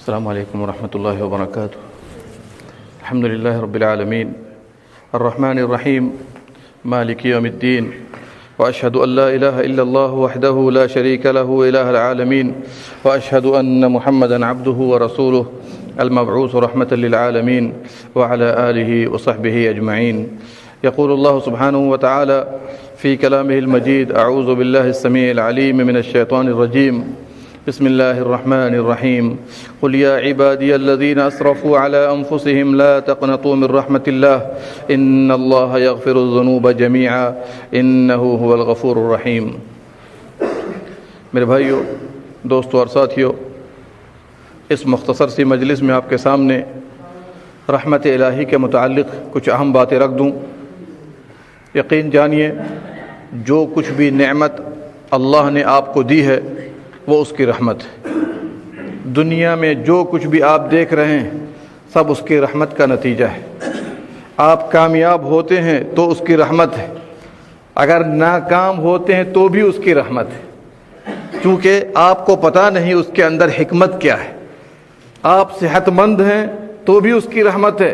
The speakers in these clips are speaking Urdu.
السلام عليكم ورحمة الله وبركاته. الحمد لله رب العالمين الرحمن الرحيم مالك يوم الدين، وأشهد أن لا إله إلا الله وحده لا شريك له إله العالمين، وأشهد أن محمدا عبده ورسوله المبعوث رحمة للعالمين وعلى آله وصحبه أجمعين. يقول الله سبحانه وتعالى في كلامه المجيد: أعوذ بالله السميع العليم من الشيطان الرجيم. بسم الله الرحمن الرحيم. قل يا عبادي الذين أسرفوا على أنفسهم لا تقنطوا من رحمة الله إن الله يغفر الذنوب جميعا إنه هو الغفور الرحيم. میرے بھائیو، دوستو اور ساتھیو، اس مختصر سی مجلس میں آپ کے سامنے رحمت الہی کے متعلق کچھ اہم باتیں رکھ دوں. یقین جانیے، جو کچھ بھی نعمت اللہ نے آپ کو دی ہے وہ اس کی رحمت ہے. دنیا میں جو کچھ بھی آپ دیکھ رہے ہیں سب اس کی رحمت کا نتیجہ ہے. آپ کامیاب ہوتے ہیں تو اس کی رحمت ہے، اگر ناکام ہوتے ہیں تو بھی اس کی رحمت ہے، کیونکہ آپ کو پتہ نہیں اس کے اندر حکمت کیا ہے. آپ صحت مند ہیں تو بھی اس کی رحمت ہے،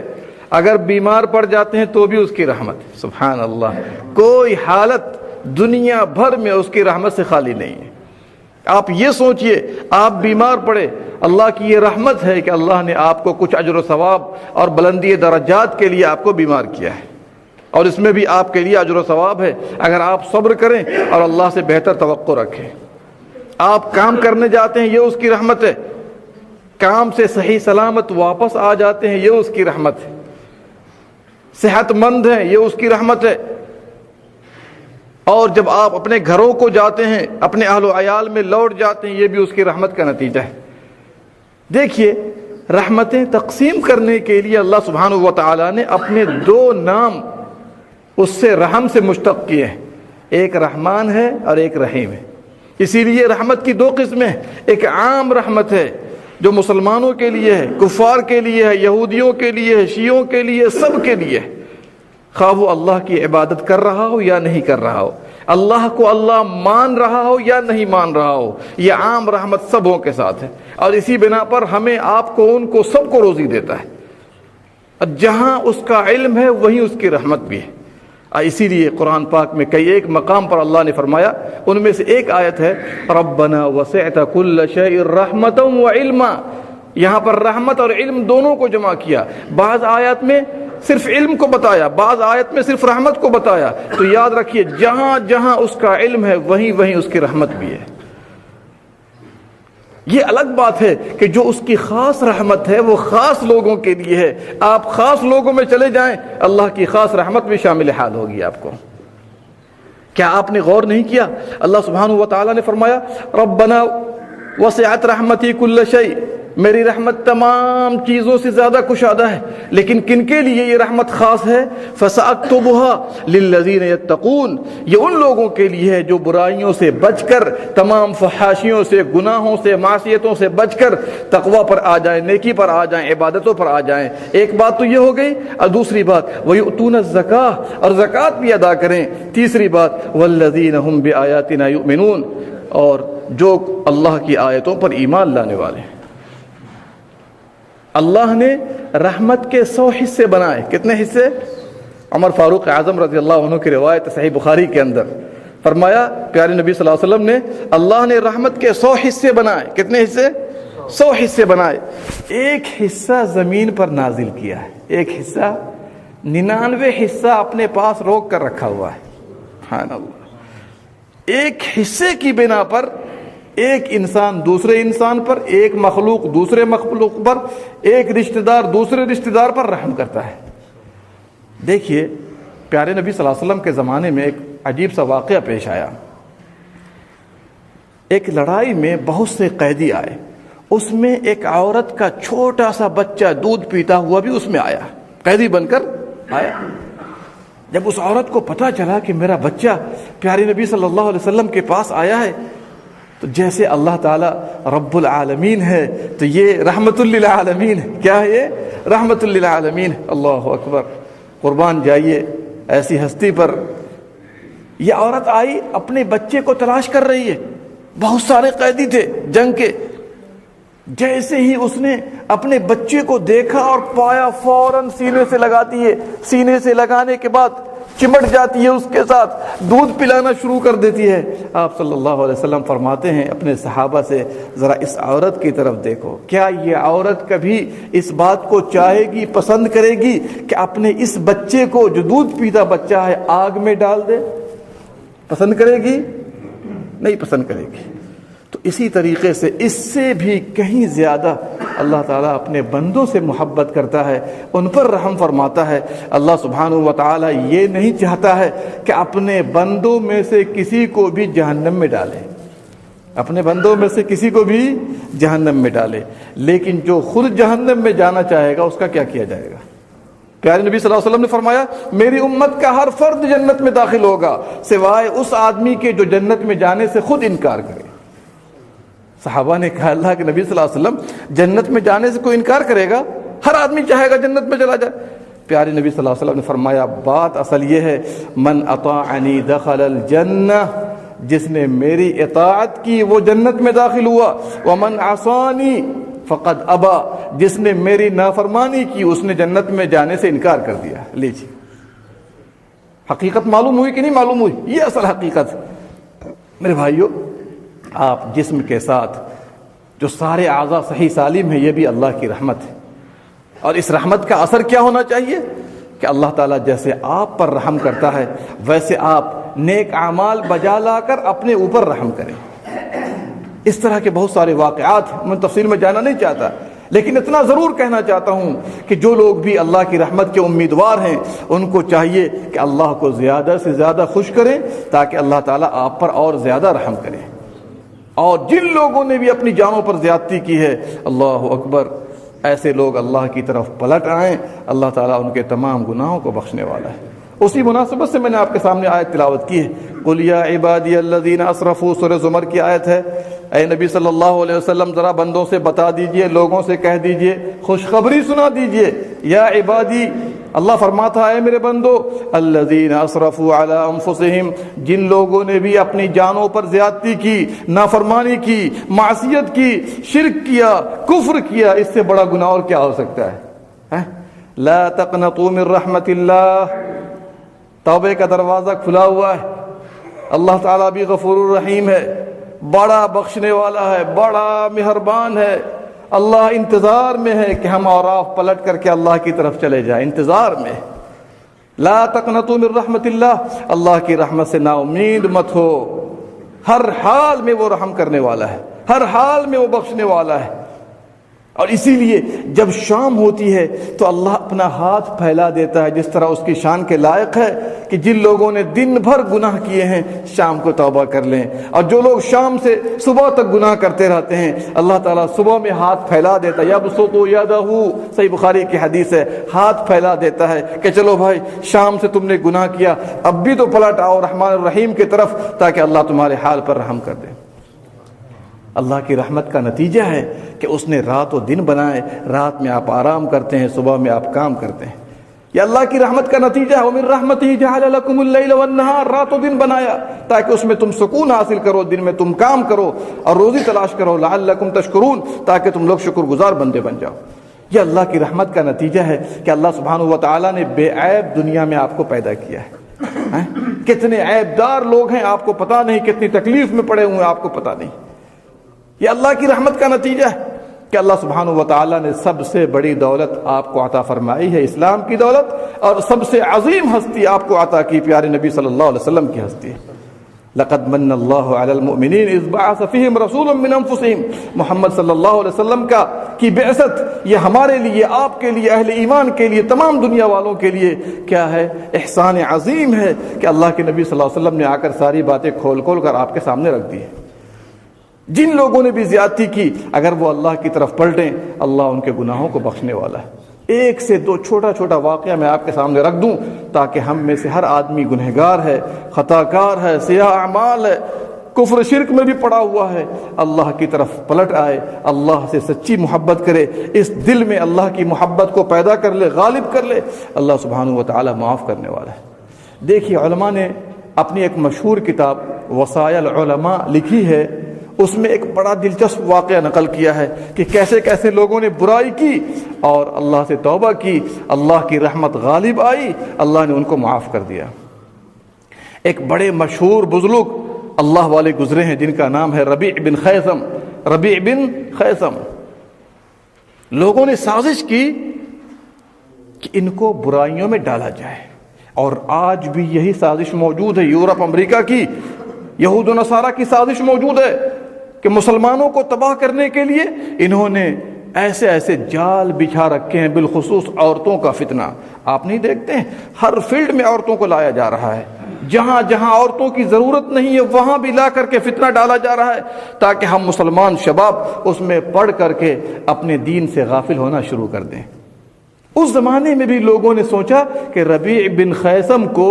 اگر بیمار پڑ جاتے ہیں تو بھی اس کی رحمت ہے. سبحان اللہ، کوئی حالت دنیا بھر میں اس کی رحمت سے خالی نہیں ہے. آپ یہ سوچئے، آپ بیمار پڑے، اللہ کی یہ رحمت ہے کہ اللہ نے آپ کو کچھ اجر و ثواب اور بلندی درجات کے لیے آپ کو بیمار کیا ہے، اور اس میں بھی آپ کے لیے اجر و ثواب ہے اگر آپ صبر کریں اور اللہ سے بہتر توقع رکھیں. آپ کام کرنے جاتے ہیں، یہ اس کی رحمت ہے. کام سے صحیح سلامت واپس آ جاتے ہیں، یہ اس کی رحمت ہے. صحت مند ہیں، یہ اس کی رحمت ہے. اور جب آپ اپنے گھروں کو جاتے ہیں، اپنے اہل و عیال میں لوٹ جاتے ہیں، یہ بھی اس کی رحمت کا نتیجہ ہے. دیکھیے، رحمتیں تقسیم کرنے کے لیے اللہ سبحانہ و تعالیٰ نے اپنے دو نام اس سے رحم سے مشتق کیے ہیں. ایک رحمان ہے اور ایک رحیم ہے. اسی لیے رحمت کی دو قسمیں ہیں. ایک عام رحمت ہے جو مسلمانوں کے لیے ہے، کفار کے لیے ہے، یہودیوں کے لیے ہے، شیعوں کے لیے، سب کے لیے ہے. خواہ وہ اللہ کی عبادت کر رہا ہو یا نہیں کر رہا ہو، اللہ کو اللہ مان رہا ہو یا نہیں مان رہا ہو، یہ عام رحمت سبوں کے ساتھ ہے. اور اسی بنا پر ہمیں، آپ کو، ان کو، سب کو روزی دیتا ہے. جہاں اس کا علم ہے وہیں اس کی رحمت بھی ہے. اسی لیے قرآن پاک میں کئی ایک مقام پر اللہ نے فرمایا، ان میں سے ایک آیت ہے ربنا وسعت كل شيء رحمتا وعلما. یہاں پر رحمت اور علم دونوں کو جمع کیا. بعض آیات میں صرف علم کو بتایا، بعض آیت میں صرف رحمت کو بتایا. تو یاد رکھیے، جہاں جہاں اس کا علم ہے وہیں وہیں اس کی رحمت بھی ہے. یہ الگ بات ہے کہ جو اس کی خاص رحمت ہے وہ خاص لوگوں کے لیے ہے. آپ خاص لوگوں میں چلے جائیں، اللہ کی خاص رحمت بھی شامل حال ہوگی آپ کو. کیا آپ نے غور نہیں کیا؟ اللہ سبحانہ و تعالیٰ نے فرمایا ربنا وسعت رحمتی کل شیء، میری رحمت تمام چیزوں سے زیادہ کشادہ ہے. لیکن کن کے لیے یہ رحمت خاص ہے؟ فَسَأَكْتُبُهَا لِلَّذِينَ يَتَّقُونَ، یہ ان لوگوں کے لیے ہے جو برائیوں سے بچ کر، تمام فحاشیوں سے، گناہوں سے، معصیتوں سے بچ کر تقوی پر آ جائیں، نیکی پر آ جائیں، عبادتوں پر آ جائیں. ایک بات تو یہ ہو گئی. اور دوسری بات وَيُؤْتُونَ الزَّكَاةَ، اور زکوٰۃ بھی ادا کریں. تیسری بات وَالَّذِينَ هُمْ بِآيَاتِنَا يُؤْمِنُونَ، اور جو اللہ کی آیتوں پر ایمان لانے والے ہیں. اللہ نے رحمت کے 100 حصے بنائے. کتنے حصے؟ عمر فاروق اعظم رضی اللہ عنہ کی روایت صحیح بخاری کے اندر فرمایا، پیارے نبی صلی اللہ علیہ وسلم نے، اللہ نے رحمت کے 100 حصے بنائے. کتنے حصے؟ 100 حصے بنائے. ایک حصہ زمین پر نازل کیا ہے، ایک حصہ، 99 حصہ اپنے پاس روک کر رکھا ہوا ہے. سبحان اللہ. ایک حصے کی بنا پر ایک انسان دوسرے انسان پر، ایک مخلوق دوسرے مخلوق پر، ایک رشتہ دار دوسرے رشتہ دار پر رحم کرتا ہے. دیکھیے، پیارے نبی صلی اللہ علیہ وسلم کے زمانے میں ایک عجیب سا واقعہ پیش آیا. ایک لڑائی میں بہت سے قیدی آئے. اس میں ایک عورت کا چھوٹا سا بچہ دودھ پیتا ہوا بھی اس میں آیا، قیدی بن کر آیا. جب اس عورت کو پتہ چلا کہ میرا بچہ پیارے نبی صلی اللہ علیہ وسلم کے پاس آیا ہے، تو جیسے اللہ تعالیٰ رب العالمین ہے تو یہ رحمت للعالمین ہے. کیا ہے یہ؟ رحمت للعالمین. اللہ اکبر، قربان جائیے ایسی ہستی پر. یہ عورت آئی، اپنے بچے کو تلاش کر رہی ہے. بہت سارے قیدی تھے جنگ کے. جیسے ہی اس نے اپنے بچے کو دیکھا اور پایا فوراً سینے سے لگاتی ہے، سینے سے لگانے کے بعد چمٹ جاتی ہے، اس کے ساتھ دودھ پلانا شروع کر دیتی ہے۔ آپ صلی اللہ علیہ وسلم فرماتے ہیں اپنے صحابہ سے، ذرا اس عورت کی طرف دیکھو، کیا یہ عورت کبھی اس بات کو چاہے گی، پسند کرے گی کہ اپنے اس بچے کو جو دودھ پیتا بچہ ہے آگ میں ڈال دے؟ پسند کرے گی؟ نہیں پسند کرے گی۔ تو اسی طریقے سے اس سے بھی کہیں زیادہ اللہ تعالیٰ اپنے بندوں سے محبت کرتا ہے، ان پر رحم فرماتا ہے۔ اللہ سبحانہ و تعالیٰ یہ نہیں چاہتا ہے کہ اپنے بندوں میں سے کسی کو بھی جہنم میں ڈالے، اپنے بندوں میں سے کسی کو بھی جہنم میں ڈالے، لیکن جو خود جہنم میں جانا چاہے گا اس کا کیا کیا جائے گا؟ پیارے نبی صلی اللہ علیہ وسلم نے فرمایا میری امت کا ہر فرد جنت میں داخل ہوگا سوائے اس آدمی کے جو جنت میں جانے سے خود انکار کرے۔ صحابہ نے کہا اللہ کے نبی صلی اللہ علیہ وسلم جنت میں جانے سے کوئی انکار کرے گا؟ ہر آدمی چاہے گا جنت میں چلا جائے۔ پیارے نبی صلی اللہ علیہ وسلم نے فرمایا بات اصل یہ ہے من اطاعنی دخل الجنہ، جس نے میری اطاعت کی وہ جنت میں داخل ہوا، ومن عصانی فقد ابا، جس نے میری نافرمانی کی اس نے جنت میں جانے سے انکار کر دیا۔ لیجیے حقیقت معلوم ہوئی کہ نہیں معلوم ہوئی؟ یہ اصل حقیقت۔ میرے بھائیو، آپ جسم کے ساتھ جو سارے اعضاء صحیح سالم ہیں یہ بھی اللہ کی رحمت ہے، اور اس رحمت کا اثر کیا ہونا چاہیے کہ اللہ تعالیٰ جیسے آپ پر رحم کرتا ہے ویسے آپ نیک اعمال بجا لا کر اپنے اوپر رحم کریں۔ اس طرح کے بہت سارے واقعات میں تفصیل میں جانا نہیں چاہتا، لیکن اتنا ضرور کہنا چاہتا ہوں کہ جو لوگ بھی اللہ کی رحمت کے امیدوار ہیں ان کو چاہیے کہ اللہ کو زیادہ سے زیادہ خوش کریں تاکہ اللہ تعالیٰ آپ پر اور زیادہ رحم کرے۔ اور جن لوگوں نے بھی اپنی جانوں پر زیادتی کی ہے، اللہ اکبر، ایسے لوگ اللہ کی طرف پلٹ آئیں، اللہ تعالیٰ ان کے تمام گناہوں کو بخشنے والا ہے۔ اسی مناسبت سے میں نے آپ کے سامنے آیت تلاوت کی ہے، قُلْ يَا عِبَادِيَ الَّذِينَ أَسْرَفُوا، سورہ زمر کی آیت ہے۔ اے نبی صلی اللہ علیہ وسلم ذرا بندوں سے بتا دیجئے، لوگوں سے کہہ دیجئے، خوشخبری سنا دیجئے، یا عبادی، اللہ فرماتا ہے میرے بندو، الذین اسرفوا علی انفسہم، جن لوگوں نے بھی اپنی جانوں پر زیادتی کی، نافرمانی کی، معصیت کی، شرک کیا، کفر کیا، اس سے بڑا گناہ اور کیا ہو سکتا ہے؟ لا تقنطوا من رحمت اللہ، توبے کا دروازہ کھلا ہوا ہے، اللہ تعالیٰ بھی غفور الرحیم ہے، بڑا بخشنے والا ہے، بڑا مہربان ہے۔ اللہ انتظار میں ہے کہ ہم اوراق پلٹ کر کے اللہ کی طرف چلے جائیں، انتظار میں۔ لا تقنطوا من رحمت اللہ، اللہ کی رحمت سے نا امید مت ہو، ہر حال میں وہ رحم کرنے والا ہے، ہر حال میں وہ بخشنے والا ہے۔ اور اسی لیے جب شام ہوتی ہے تو اللہ اپنا ہاتھ پھیلا دیتا ہے، جس طرح اس کی شان کے لائق ہے کہ جن لوگوں نے دن بھر گناہ کیے ہیں شام کو توبہ کر لیں، اور جو لوگ شام سے صبح تک گناہ کرتے رہتے ہیں اللہ تعالیٰ صبح میں ہاتھ پھیلا دیتا ہے، یبسط یدہ، صحیح بخاری کی حدیث ہے، ہاتھ پھیلا دیتا ہے کہ چلو بھائی شام سے تم نے گناہ کیا، اب بھی تو پلٹ آؤ رحمان الرحیم کی طرف تاکہ اللہ تمہارے حال پر رحم کر دے۔ اللہ کی رحمت کا نتیجہ ہے کہ اس نے رات و دن بنائے، رات میں آپ آرام کرتے ہیں، صبح میں آپ کام کرتے ہیں، یہ اللہ کی رحمت کا نتیجہ ہے۔ وَمِن رَحْمَتِهِ جَعَلَ لَكُمُ اللَّيْلَ وَالنَّهَارَ، رات و دن بنایا تاکہ اس میں تم سکون حاصل کرو، دن میں تم کام کرو اور روزی تلاش کرو، لَعَلَّكُمْ تَشْكُرُونَ، تاکہ تم لوگ شکر گزار بندے بن جاؤ۔ یہ اللہ کی رحمت کا نتیجہ ہے کہ اللہ سبحانہ و تعالیٰ نے بے عیب دنیا میں آپ کو پیدا کیا ہے۔ کتنے عیب دار لوگ ہیں آپ کو پتہ نہیں، کتنی تکلیف میں پڑے ہوئے ہیں آپ کو پتہ نہیں۔ یہ اللہ کی رحمت کا نتیجہ ہے کہ اللہ سبحانہ و تعالیٰ نے سب سے بڑی دولت آپ کو عطا فرمائی ہے، اسلام کی دولت، اور سب سے عظیم ہستی آپ کو عطا کی پیارے نبی صلی اللہ علیہ وسلم کی ہستی ہے۔ لقد من اللہ علی المؤمنین اذ بعث فیہم رسولا من انفسہم، محمد صلی اللہ علیہ وسلم کی بعثت یہ ہمارے لیے، آپ کے لیے، اہل ایمان کے لیے، تمام دنیا والوں کے لیے کیا ہے؟ احسان عظیم ہے کہ اللہ کے نبی صلی اللہ علیہ وسلم نے آ کر ساری باتیں کھول کھول کر آپ کے سامنے رکھ دی ہے۔ جن لوگوں نے بھی زیادتی کی اگر وہ اللہ کی طرف پلٹیں اللہ ان کے گناہوں کو بخشنے والا ہے۔ ایک سے دو چھوٹا چھوٹا واقعہ میں آپ کے سامنے رکھ دوں تاکہ ہم میں سے ہر آدمی گنہگار ہے، خطا کار ہے، سیاہ اعمال ہے، کفر شرک میں بھی پڑا ہوا ہے، اللہ کی طرف پلٹ آئے، اللہ سے سچی محبت کرے، اس دل میں اللہ کی محبت کو پیدا کر لے، غالب کر لے، اللہ سبحانہ و تعالی معاف کرنے والا ہے۔ دیکھیے علماء نے اپنی ایک مشہور کتاب وصایا العلماء لکھی ہے، اس میں ایک بڑا دلچسپ واقعہ نقل کیا ہے کہ کیسے کیسے لوگوں نے برائی کی اور اللہ سے توبہ کی، اللہ کی رحمت غالب آئی، اللہ نے ان کو معاف کر دیا۔ ایک بڑے مشہور بزرگ اللہ والے گزرے ہیں جن کا نام ہے ربیع بن خیثم۔ ربیع بن خیثم، لوگوں نے سازش کی کہ ان کو برائیوں میں ڈالا جائے، اور آج بھی یہی سازش موجود ہے۔ یورپ امریکہ کی یہود و نصارہ کی سازش موجود ہے کہ مسلمانوں کو تباہ کرنے کے لیے انہوں نے ایسے ایسے جال بچھا رکھے ہیں، بالخصوص عورتوں کا فتنہ۔ آپ نہیں دیکھتے ہیں ہر فیلڈ میں عورتوں کو لایا جا رہا ہے، جہاں جہاں عورتوں کی ضرورت نہیں ہے وہاں بھی لا کر کے فتنہ ڈالا جا رہا ہے تاکہ ہم مسلمان شباب اس میں پڑھ کر کے اپنے دین سے غافل ہونا شروع کر دیں۔ اس زمانے میں بھی لوگوں نے سوچا کہ ربیع بن خیثم کو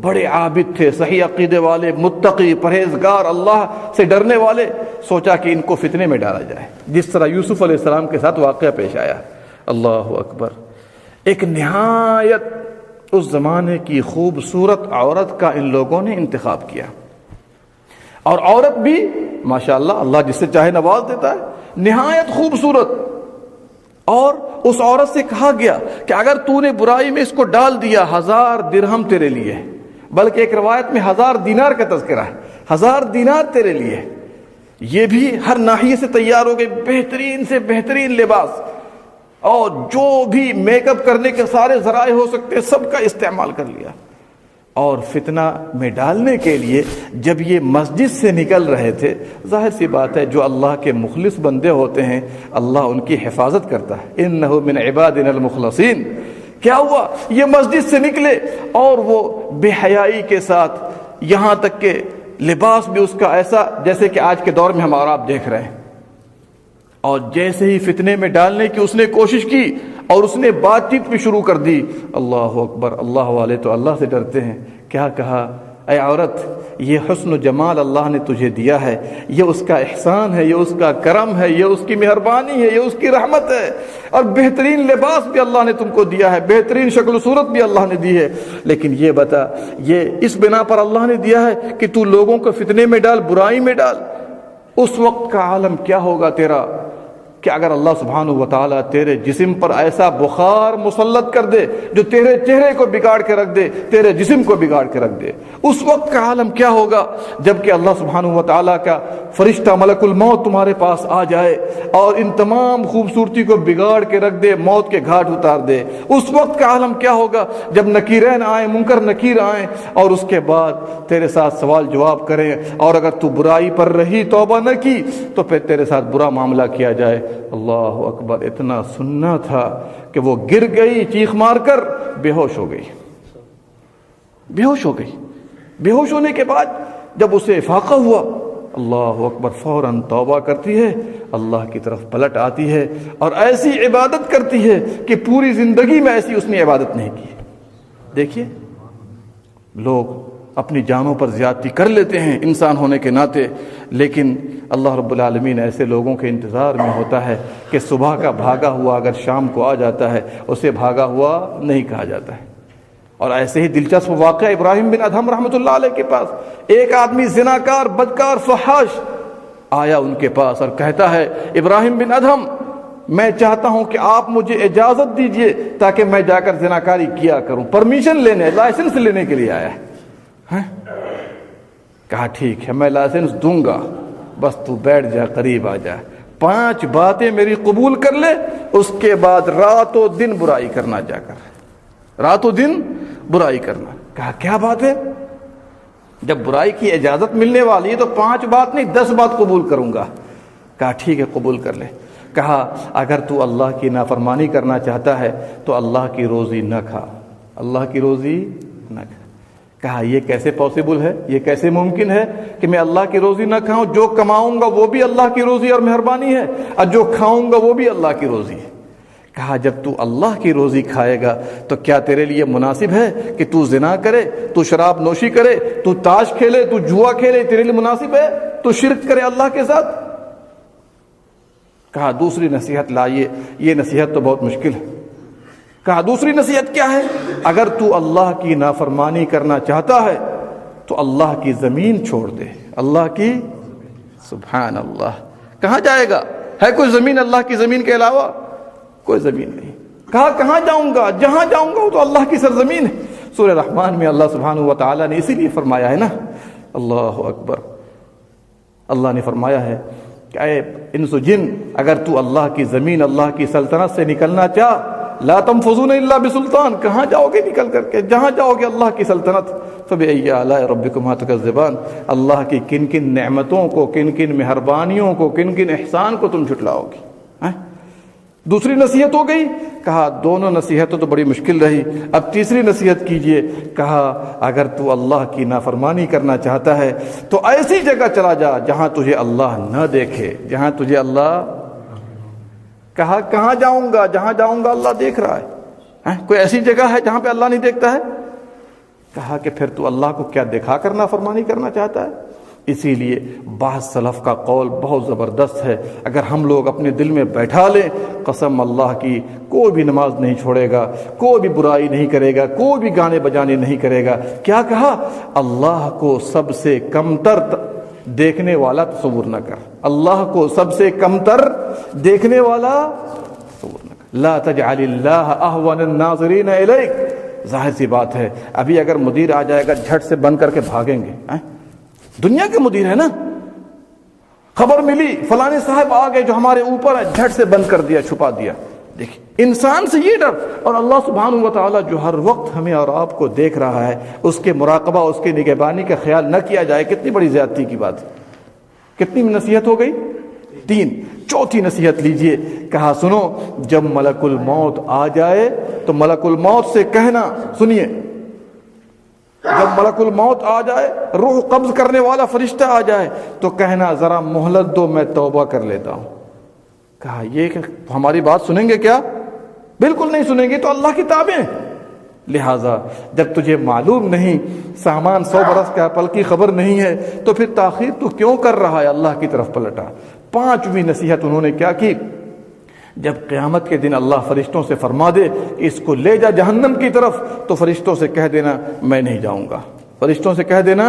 بڑے عابد تھے، صحیح عقیدے والے، متقی، پرہیزگار، اللہ سے ڈرنے والے، سوچا کہ ان کو فتنے میں ڈالا جائے، جس طرح یوسف علیہ السلام کے ساتھ واقعہ پیش آیا۔ اللہ اکبر! ایک نہایت اس زمانے کی خوبصورت عورت کا ان لوگوں نے انتخاب کیا، اور عورت بھی ماشاءاللہ اللہ جس سے چاہے نواز دیتا ہے، نہایت خوبصورت۔ اور اس عورت سے کہا گیا کہ اگر تو نے برائی میں اس کو ڈال دیا 1000 درہم تیرے لیے، بلکہ ایک روایت میں 1000 دینار کا تذکرہ ہے، 1000 دینار تیرے لیے۔ یہ بھی ہر ناحیے سے تیار ہو گئے، بہترین سے بہترین لباس، اور جو بھی میک اپ کرنے کے سارے ذرائع ہو سکتے سب کا استعمال کر لیا۔ اور فتنہ میں ڈالنے کے لیے جب یہ مسجد سے نکل رہے تھے، ظاہر سی بات ہے جو اللہ کے مخلص بندے ہوتے ہیں اللہ ان کی حفاظت کرتا ہے، انہ من عبادنا المخلصین۔ کیا ہوا؟ یہ مسجد سے نکلے اور وہ بے حیائی کے ساتھ، یہاں تک کہ لباس بھی اس کا ایسا جیسے کہ آج کے دور میں ہم اور آپ دیکھ رہے ہیں، اور جیسے ہی فتنے میں ڈالنے کی اس نے کوشش کی اور اس نے بات چیت بھی شروع کر دی۔ اللہ اکبر! اللہ والے تو اللہ سے ڈرتے ہیں۔ کیا کہا؟ اے عورت، یہ حسن و جمال اللہ نے تجھے دیا ہے، یہ اس کا احسان ہے، یہ اس کا کرم ہے، یہ اس کی مہربانی ہے، یہ اس کی رحمت ہے، اور بہترین لباس بھی اللہ نے تم کو دیا ہے، بہترین شکل و صورت بھی اللہ نے دی ہے، لیکن یہ بتا یہ اس بنا پر اللہ نے دیا ہے کہ تو لوگوں کو فتنے میں ڈال، برائی میں ڈال۔ اس وقت کا عالم کیا ہوگا تیرا کہ اگر اللہ سبحانہ و تعالیٰ تیرے جسم پر ایسا بخار مسلط کر دے جو تیرے چہرے کو بگاڑ کے رکھ دے، تیرے جسم کو بگاڑ کے رکھ دے۔ اس وقت کا عالم کیا ہوگا جب کہ اللہ سبحانہ و تعالیٰ کا فرشتہ ملک الموت تمہارے پاس آ جائے اور ان تمام خوبصورتی کو بگاڑ کے رکھ دے، موت کے گھاٹ اتار دے۔ اس وقت کا عالم کیا ہوگا جب نکیرین آئیں، منکر نکیر آئیں، اور اس کے بعد تیرے ساتھ سوال جواب کریں، اور اگر تو برائی پر رہی، توبہ نہ کی، تو پھر تیرے ساتھ برا معاملہ کیا جائے۔ اللہ اکبر! اتنا سننا تھا کہ وہ گر گئی چیخ مار کر، بے ہوش ہو گئی، بے ہوش ہو گئی۔ بے ہوش ہونے کے بعد جب اسے افاقہ ہوا، اللہ اکبر، فوراً توبہ کرتی ہے، اللہ کی طرف پلٹ آتی ہے اور ایسی عبادت کرتی ہے کہ پوری زندگی میں ایسی اس نے عبادت نہیں کی۔ دیکھیے، لوگ اپنی جانوں پر زیادتی کر لیتے ہیں انسان ہونے کے ناطے، لیکن اللہ رب العالمین ایسے لوگوں کے انتظار میں ہوتا ہے کہ صبح کا بھاگا ہوا اگر شام کو آ جاتا ہے اسے بھاگا ہوا نہیں کہا جاتا ہے۔ اور ایسے ہی دلچسپ واقعہ ابراہیم بن ادھم رحمۃ اللہ علیہ کے پاس، ایک آدمی زناکار، بدکار، فحاش آیا ان کے پاس اور کہتا ہے ابراہیم بن ادھم، میں چاہتا ہوں کہ آپ مجھے اجازت دیجئے تاکہ میں جا کر زناکاری کیا کروں، پرمیشن لینے، لائسنس لینے کے لیے آیا ہے۔ کہا ٹھیک ہے میں لائسنس دوں گا، بس تو بیٹھ جا، قریب آ جا، 5 باتیں میری قبول کر لے، اس کے بعد رات و دن برائی کرنا، جا کر رات و دن برائی کرنا۔ کہا کیا بات ہے؟ جب برائی کی اجازت ملنے والی ہے تو 5 بات نہیں 10 بات قبول کروں گا۔ کہا ٹھیک ہے قبول کر لے۔ کہا اگر تو اللہ کی نافرمانی کرنا چاہتا ہے تو اللہ کی روزی نہ کھا، اللہ کی روزی نہ کھا۔ کہا یہ کیسے پاسبل ہے، یہ کیسے ممکن ہے کہ میں اللہ کی روزی نہ کھاؤں؟ جو کماؤں گا وہ بھی اللہ کی روزی اور مہربانی ہے، اور جو کھاؤں گا وہ بھی اللہ کی روزی ہے۔ کہا جب تو اللہ کی روزی کھائے گا تو کیا تیرے لیے مناسب ہے کہ تو زنا کرے، تو شراب نوشی کرے، تو تاش کھیلے، تو جوا کھیلے؟ تیرے لیے مناسب ہے تو شرک کرے اللہ کے ساتھ؟ کہا دوسری نصیحت لائیے، یہ نصیحت تو بہت مشکل ہے۔ کہا دوسری نصیحت کیا ہے؟ اگر تو اللہ کی نافرمانی کرنا چاہتا ہے تو اللہ کی زمین چھوڑ دے، اللہ کی سبحان اللہ، کہاں جائے گا؟ ہے کوئی زمین اللہ کی زمین کے علاوہ؟ کوئی زمین نہیں۔ کہا کہاں جاؤں گا؟ جہاں جاؤں گا وہ تو اللہ کی سرزمین ہے۔ سورہ رحمان میں اللہ سبحانہ و تعالیٰ نے اسی لیے فرمایا ہے نا، اللہ اکبر، اللہ نے فرمایا ہے کہ اے انس و جن، اگر تو اللہ کی زمین، اللہ کی سلطنت سے نکلنا چاہ، لا تنفذون الا بسلطان، کہاں جاؤ گے نکل کر کے؟ جہاں جاؤ گے اللہ کی سلطنت۔ فبأي آلاء ربكما تكذبان، اللہ کی کن کن نعمتوں کو، کن کن مہربانیوں کو، کن کن احسان کو تم جھٹلاؤ گے؟ دوسری نصیحت ہو گئی، کہا دونوں نصیحتوں تو بڑی مشکل رہی، اب تیسری نصیحت کیجئے۔ کہا اگر تو اللہ کی نافرمانی کرنا چاہتا ہے تو ایسی جگہ چلا جا جہاں تجھے اللہ نہ دیکھے، جہاں تجھے اللہ، کہا کہاں جاؤں گا؟ جہاں جاؤں گا اللہ دیکھ رہا ہے۔ کوئی ایسی جگہ ہے جہاں پہ اللہ نہیں دیکھتا ہے؟ کہا کہ پھر تو اللہ کو کیا دکھا کر نافرمانی کرنا چاہتا ہے؟ اسی لیے بعض سلف کا قول بہت زبردست ہے، اگر ہم لوگ اپنے دل میں بیٹھا لیں، قسم اللہ کی کوئی بھی نماز نہیں چھوڑے گا، کوئی بھی برائی نہیں کرے گا، کوئی بھی گانے بجانے نہیں کرے گا۔ کیا کہا؟ اللہ کو سب سے کمتر دیکھنے والا تصور نہ کر، اللہ کو سب سے کمتر دیکھنے والا تصور نہ کر، لا تجعل اللہ اہون الناظرین الیک۔ ظاہر سی بات ہے، ابھی اگر مدیر آ جائے گا جھٹ سے بند کر کے بھاگیں گے، دنیا کے مدیر ہے نا، خبر ملی فلانے صاحب آ گئے جو ہمارے اوپر ہے، جھٹ سے بند کر دیا، چھپا دیا۔ دیکھیں انسان سے یہ ڈر، اور اللہ سبحانہ و تعالیٰ جو ہر وقت ہمیں اور آپ کو دیکھ رہا ہے، اس کے مراقبہ، اس کے نگہبانی کا خیال نہ کیا جائے، کتنی بڑی زیادتی کی بات ہے۔ کتنی نصیحت ہو گئی؟ 3۔ چوتھی نصیحت لیجئے، کہا سنو، جب ملک الموت آ جائے تو ملک الموت سے کہنا، سنیے، جب ملک الموت آ جائے، روح قبض کرنے والا فرشتہ آ جائے تو کہنا ذرا مہلت دو، میں توبہ کر لیتا ہوں۔ کہا یہ کہ ہماری بات سنیں گے کیا؟ بالکل نہیں سنیں گے، تو اللہ کی تابع۔ لہٰذا جب تجھے معلوم نہیں، سامان 100 برس کا پل کی خبر نہیں ہے، تو پھر تاخیر تو کیوں کر رہا ہے؟ اللہ کی طرف پلٹا۔ 5ویں نصیحت انہوں نے کیا کی؟ جب قیامت کے دن اللہ فرشتوں سے فرما دے کہ اس کو لے جا جہنم کی طرف، تو فرشتوں سے کہہ دینا میں نہیں جاؤں گا، فرشتوں سے کہہ دینا۔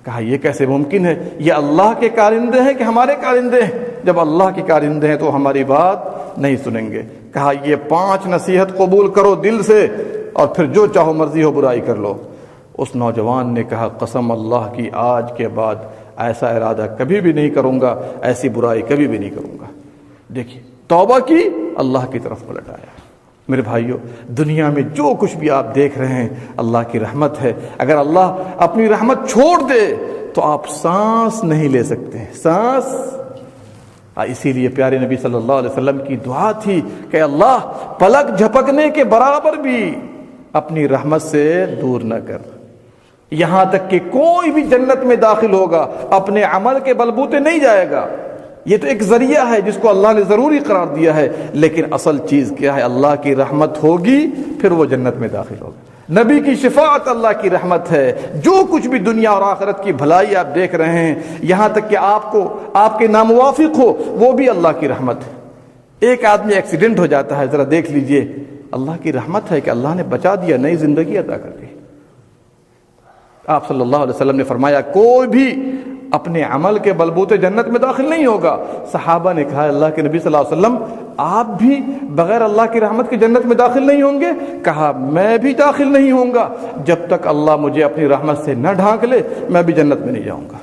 کہا یہ کیسے ممکن ہے؟ یہ اللہ کے کارندے ہیں کہ ہمارے کارندے ہیں؟ جب اللہ کے کارندے ہیں تو ہماری بات نہیں سنیں گے۔ کہا یہ 5 نصیحت قبول کرو دل سے، اور پھر جو چاہو مرضی ہو برائی کر لو۔ اس نوجوان نے کہا قسم اللہ کی آج کے بعد ایسا ارادہ کبھی بھی نہیں کروں گا، ایسی برائی کبھی بھی نہیں کروں گا۔ دیکھیے توبہ کی، اللہ کی طرف پلٹ آیا۔ میرے بھائیوں، دنیا میں جو کچھ بھی آپ دیکھ رہے ہیں اللہ کی رحمت ہے۔ اگر اللہ اپنی رحمت چھوڑ دے تو آپ سانس نہیں لے سکتے، سانس۔ اسی لیے پیارے نبی صلی اللہ علیہ وسلم کی دعا تھی کہ اللہ پلک جھپکنے کے برابر بھی اپنی رحمت سے دور نہ کر، یہاں تک کہ کوئی بھی جنت میں داخل ہوگا اپنے عمل کے بلبوتے نہیں جائے گا۔ یہ تو ایک ذریعہ ہے جس کو اللہ نے ضروری قرار دیا ہے، لیکن اصل چیز کیا ہے؟ اللہ کی رحمت ہوگی پھر وہ جنت میں داخل ہوگا۔ نبی کی شفاعت اللہ کی رحمت ہے۔ جو کچھ بھی دنیا اور آخرت کی بھلائی آپ دیکھ رہے ہیں، یہاں تک کہ آپ کو آپ کے ناموافق ہو، وہ بھی اللہ کی رحمت ہے۔ ایک آدمی ایکسیڈنٹ ہو جاتا ہے، ذرا دیکھ لیجئے، اللہ کی رحمت ہے کہ اللہ نے بچا دیا، نئی زندگی عطا کر دی۔ آپ صلی اللہ علیہ وسلم نے فرمایا کوئی بھی اپنے عمل کے بلبوتے جنت میں داخل نہیں ہوگا۔ صحابہ نے کہا اللہ کے نبی صلی اللہ علیہ وسلم آپ بھی بغیر اللہ کی رحمت کے جنت میں داخل نہیں ہوں گے؟ کہا میں بھی داخل نہیں ہوں گا، جب تک اللہ مجھے اپنی رحمت سے نہ ڈھانک لے میں بھی جنت میں نہیں جاؤں گا۔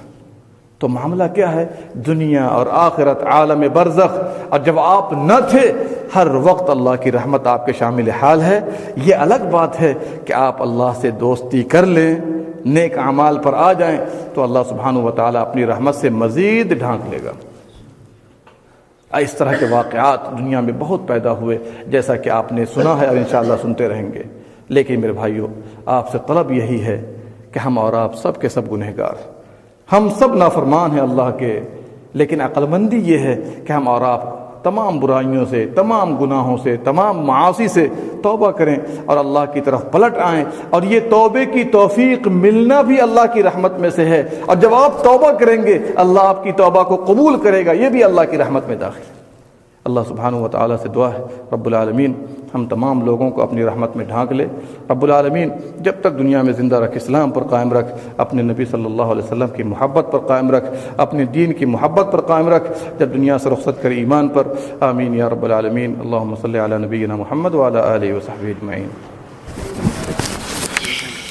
تو معاملہ کیا ہے؟ دنیا اور آخرت، عالم برزخ، اور جب آپ نہ تھے ہر وقت اللہ کی رحمت آپ کے شامل حال ہے۔ یہ الگ بات ہے کہ آپ اللہ سے دوستی کر لیں، نیک اعمال پر آ جائیں تو اللہ سبحانہ و تعالیٰ اپنی رحمت سے مزید ڈھانک لے گا۔ اس طرح کے واقعات دنیا میں بہت پیدا ہوئے، جیسا کہ آپ نے سنا ہے اور انشاءاللہ سنتے رہیں گے۔ لیکن میرے بھائیوں، آپ سے طلب یہی ہے کہ ہم اور آپ سب کے سب گنہگار، ہم سب نافرمان ہیں اللہ کے، لیکن عقل مندی یہ ہے کہ ہم اور آپ تمام برائیوں سے، تمام گناہوں سے، تمام معاصی سے توبہ کریں اور اللہ کی طرف پلٹ آئیں۔ اور یہ توبے کی توفیق ملنا بھی اللہ کی رحمت میں سے ہے، اور جب آپ توبہ کریں گے اللہ آپ کی توبہ کو قبول کرے گا، یہ بھی اللہ کی رحمت میں داخل ہے۔ اللہ سبحانہ و تعالیٰ سے دعا ہے رب العالمین ہم تمام لوگوں کو اپنی رحمت میں ڈھانک لے۔ رب العالمین جب تک دنیا میں زندہ رکھ، اسلام پر قائم رکھ، اپنے نبی صلی اللہ علیہ وسلم کی محبت پر قائم رکھ، اپنے دین کی محبت پر قائم رکھ، جب دنیا سے رخصت کرے ایمان پر۔ آمین یا رب العالمین۔ اللہم صلی علی نبینا محمد وعلی آلہ وصحبہ اجمعین۔